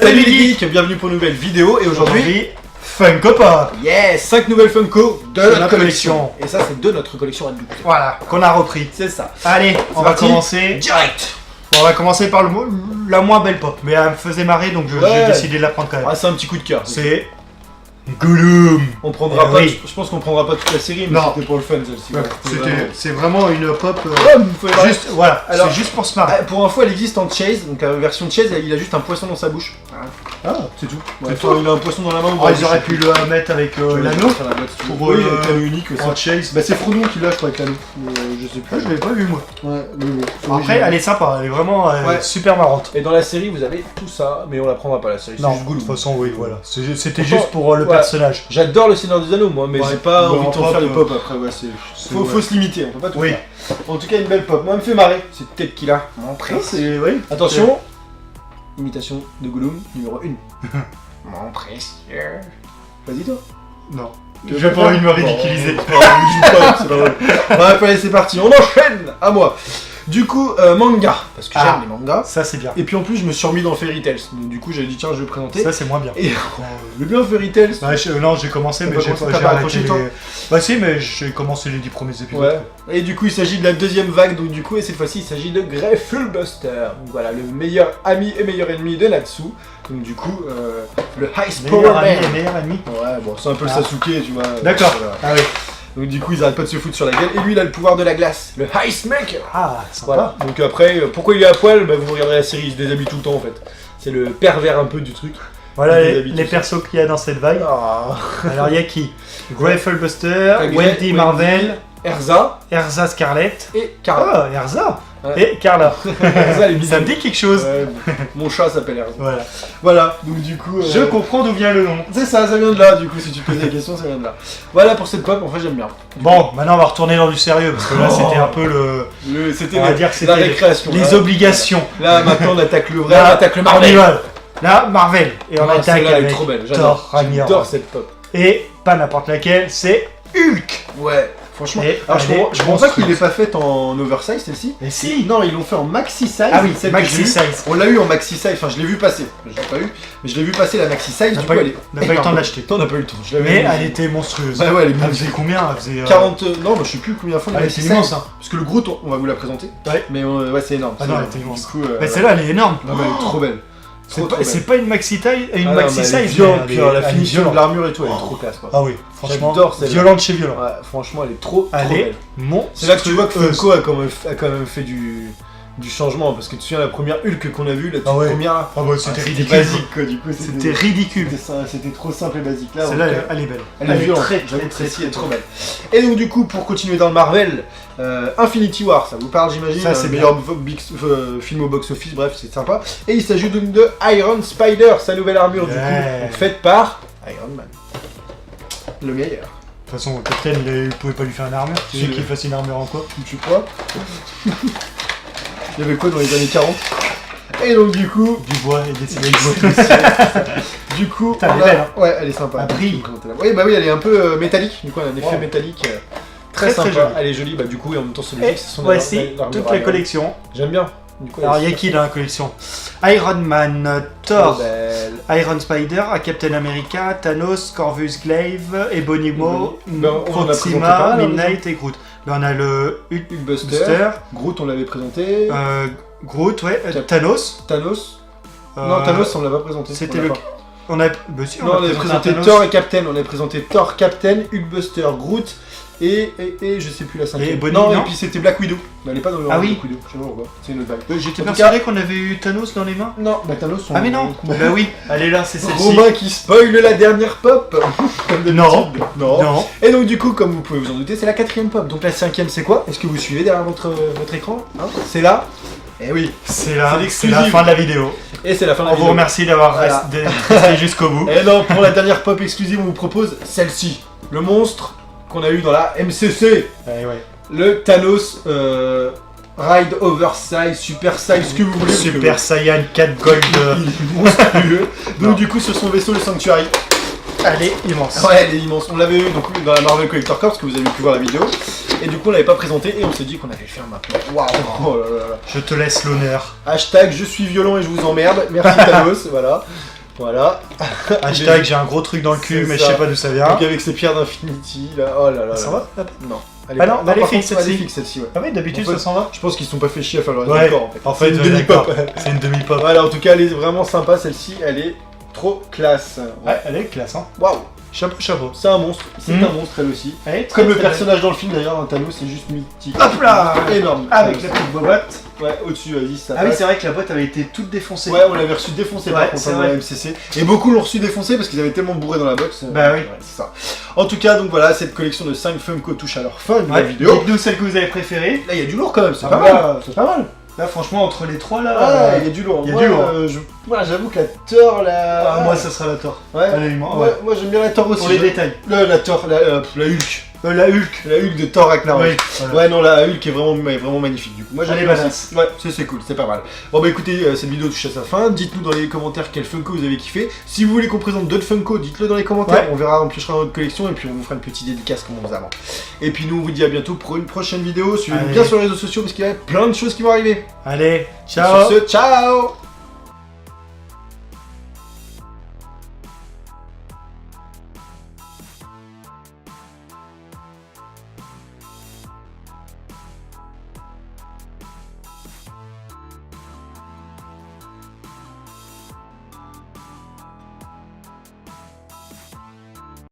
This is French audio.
Salut les geeks, bienvenue pour une nouvelle vidéo et aujourd'hui Funko Pop. Yes, 5 nouvelles Funko de notre collection. Et ça c'est de notre collection Red Bull. Voilà, qu'on a repris. C'est ça. Allez, on va commencer. Direct. On va commencer par la moins belle pop, mais elle me faisait marrer donc j'ai décidé de la prendre quand même. Ah, c'est un petit coup de cœur. C'est Gollum. On prendra pas, oui. je pense qu'on prendra pas toute la série, mais Non. c'était pour le fun celle-ci. Ouais, c'est vraiment une pop. Juste, voilà, alors, c'est juste pour se marrer. Pour info, elle existe en chase, donc la version chase, il a juste un poisson dans sa bouche. Ah, c'est tout. Ouais, il a un poisson dans la main. Ils auraient pu le mettre avec l'anneau. Pour eux, avec l'anneau unique aussi. En chase. Bah c'est Frodon qui l'a, je crois, avec l'anneau. Je sais plus. Je l'avais pas vu moi. Ouais, Après, elle est sympa, elle est vraiment super marrante. Et dans la série, vous avez tout ça, mais on la prendra pas la série. Non, juste de Gollum. toute façon, oui, voilà. C'était juste pour le personnage. J'adore le Seigneur des Anneaux, moi, mais j'ai pas envie de faire les pop après. Ouais, faut se limiter, on peut pas tout faire. En tout cas, une belle pop. Moi, elle me fait marrer. C'est peut-être qu'il a. Oui. Attention, imitation de Gollum numéro 1. Mon précieux. Vas-y, toi. Non. J'ai pas envie de me ridiculiser. Bref, allez, c'est parti. On enchaîne. À moi. Du coup, manga, parce que j'aime les mangas. Ça c'est bien. Et puis en plus, je me suis remis dans Fairy Tails. Donc du coup, j'avais dit tiens, je vais présenter. Ça c'est moins bien. Et le bien Fairy Tails. Non, j'ai commencé, mais j'ai pas accroché toi. Bah si, mais j'ai commencé les 10 premiers épisodes. Ouais. Et du coup, il s'agit de la deuxième vague. Donc du coup, et cette fois-ci, il s'agit de Greffelbuster. Donc voilà, le meilleur ami et meilleur ennemi de Natsu. Donc du coup, le Ice Power Man. Meilleur ami. Ouais, bon, c'est un peu le Sasuke, tu vois. D'accord. Voilà. Ah oui. Donc du coup, ils arrêtent pas de se foutre sur la gueule. Et lui, il a le pouvoir de la glace, le Ice Maker. Ah, sympa. Voilà. Donc après, pourquoi il est à poil? Bah, vous regarderez la série, il se déshabille tout le temps en fait. C'est le pervers un peu du truc. Voilà les persos qu'il y a dans cette vague. Alors il y a qui? Greffelbuster, Wendy Marvel, Erza Scarlett et Carla. Ah, Erza et Carla. Erza, elle est ça me dit quelque chose. Ouais, mon chat s'appelle Erza. Voilà. Voilà, donc du coup... Je comprends d'où vient le nom. C'est ça vient de là, du coup, si tu te poses des questions, ça vient de là. Voilà pour cette pop, en fait j'aime bien. Bon, maintenant on va retourner dans du sérieux, parce que là c'était un peu c'était on va dire que la récréation. Les obligations. Là, maintenant on attaque le vrai, on attaque le Marvel. Là, Marvel. Et on attaque avec elle est trop belle, j'adore cette pop. Et pas n'importe laquelle, c'est Hulk. Ouais. Franchement, alors je comprends pas qu'il l'ait pas faite en oversize celle-ci. Mais si. Non, ils l'ont fait en maxi size. Ah oui, c'est maxi size. On l'a eu en maxi size, enfin je l'ai vu passer. Je l'ai pas eu, mais je l'ai vu passer la maxi size. Du coup, elle est. On n'a pas eu le temps de l'acheter. On n'a pas eu le temps. Mais elle était monstrueuse. Ouais, elle faisait combien? Elle faisait 40. Non, je sais plus combien fois. Elle était immense, hein. Parce que le Groot, on va vous la présenter. Ouais. Mais ouais, c'est énorme. Ah non, elle était immense. Du coup, mais celle-là, elle est énorme. Non, mais elle est trop belle. C'est pas une maxi taille, une maxi size. Puis la finition de l'armure et tout, elle est trop classe quoi. Ah oui, franchement, violente chez violent. Ouais, franchement, elle est trop belle. C'est là que tu vois que Funko a quand même fait du changement, parce que tu te souviens la première Hulk qu'on a vue, la première. Ah ouais, c'était ridicule. Basique quoi, du coup. C'était ridicule. C'était trop simple et basique là. Celle-là, elle est belle. Elle est violente. Très, elle est trop belle. Et donc du coup, pour continuer dans le Marvel, Infinity War, ça vous parle j'imagine. Ça c'est meilleur film au box office, bref, c'est sympa. Et il s'agit donc de Iron Spider, sa nouvelle armure du coup, faite par Iron Man. Le meilleur. De toute façon, Captain, il pouvait pas lui faire une armure. Tu sais qu'il fasse une armure en quoi? Tu crois? Il y avait quoi dans les années 40? Et donc du coup... Du bois et des cerises. Du coup... elle est belle, hein. Ouais, elle est sympa. Elle brille. Oui, bah oui, elle est un peu métallique. Du coup, elle a un effet métallique très sympa. Jolie. Elle est jolie, bah du coup, et en même temps, celui-ci, c'est son voici toute la collection. J'aime bien. Du coup, alors, il y a qui dans la collection? Iron Man, Thor, Iron Spider, Captain America, Thanos, Corvus Glaive, Ebonimo, Proxima, Midnight et Groot. On a le Hulkbuster. Groot, on l'avait présenté. Groot, ouais. Thanos. Non, Thanos, on l'a pas présenté. C'était le. On a. Non, on avait présenté Thor et Captain. On avait présenté Thor, Captain, Hulkbuster, Groot. Et je sais plus la cinquième. Non, et puis c'était Black Widow. Mais elle est pas dans le Black Widow. Je sais pas pourquoi. C'est une autre vague. J'étais persuadé qu'on avait eu Thanos dans les mains. Non, bah Thanos. Ah mais non. Bah oui. Elle est là, c'est celle-ci. Romain qui spoil la dernière pop. Non. Et donc du coup, comme vous pouvez vous en douter, c'est la 4ème pop. Donc la 5ème, c'est quoi? Est-ce que vous suivez derrière votre écran? C'est là. Eh oui. C'est la fin de la vidéo. Et c'est la fin de la vidéo. On vous remercie d'avoir resté jusqu'au bout. Et non, pour la dernière pop exclusive, on vous propose celle-ci. Le monstre qu'on a eu dans la MCC. Le Thanos Ride Oversize, Super Size, ce que vous voulez. Super Saiyan 4 Gold. Monstrueux. Donc du coup sur son vaisseau le Sanctuary. Elle est immense. Ouais, elle est immense. On l'avait eu donc dans la Marvel Collector Corps, que vous avez pu voir la vidéo. Et du coup on l'avait pas présenté et on s'est dit qu'on allait le faire maintenant. Waouh. Oh là là là. Je te laisse l'honneur. Hashtag je suis violent et je vous emmerde. Merci Thanos, voilà. Voilà. Hashtag j'ai un gros truc dans le cul, C'est mais ça. je sais pas d'où ça vient. Donc avec ces pierres d'Infinity, là, oh là là. Ça là. va? Non. Ah non, elle est par fixe, contre, elle est celle-ci. fixe celle-ci, ouais. Ah oui, d'habitude En fait, ça s'en va. Je pense qu'ils se sont pas fait chier à faire le reste Ouais, du corps, en fait. c'est une demi-pop. C'est une demi-pop. Voilà, en tout cas, elle est vraiment sympa, celle-ci, elle est trop classe. Ouais, elle est classe, hein. Waouh, Chapeau, chapeau. c'est un monstre, c'est un monstre elle aussi. Elle est très, Comme le très belle. personnage dans le film d'ailleurs, un Thanos, c'est juste mythique. Hop là, énorme. avec la petite boîte. Ouais, au-dessus, vas-y, ça Ah oui, passe. c'est vrai que la boîte avait été toute défoncée. Ouais, on l'avait reçu défoncé Ouais, par contre c'est dans vrai. la MCC. Et beaucoup l'ont reçu défoncé parce qu'ils avaient tellement bourré dans la box. Bah oui. Ouais, c'est ça. En tout cas, donc voilà, cette collection de 5 Funko touche à leur fin de la Ouais, vidéo. dites-nous celle que vous avez préférée. Là, il y a du lourd quand même, c'est Ah pas bah, mal. C'est pas mal. Là, franchement, entre les trois, là. Ah, il y a du lourd. il y a Moi, du lourd. moi, j'avoue que la Thor, la. Ah, moi, ça sera la Thor. Ouais. Allez, Moi, moi, j'aime bien la Thor aussi. Pour les détails. La Thor, la Hulk. La Hulk. La Hulk de Thor Ragnarok. Oui, voilà. Ouais, non, la Hulk est vraiment magnifique du coup. Moi, j'aime Elle est bien badass. aussi. Ouais, c'est cool, c'est pas mal. Bon, bah écoutez, cette vidéo touche à sa fin. Dites-nous dans les commentaires quel Funko vous avez kiffé. Si vous voulez qu'on présente d'autres Funko, dites-le dans les commentaires. Ouais. On verra, on piochera dans notre collection et puis on vous fera une petite dédicace comme on faisait avant. Et puis nous, on vous dit à bientôt pour une prochaine vidéo. Suivez-nous Allez. bien sur les réseaux sociaux parce qu'il y a plein de choses qui vont arriver. Allez, ciao. Sur ce, ciao!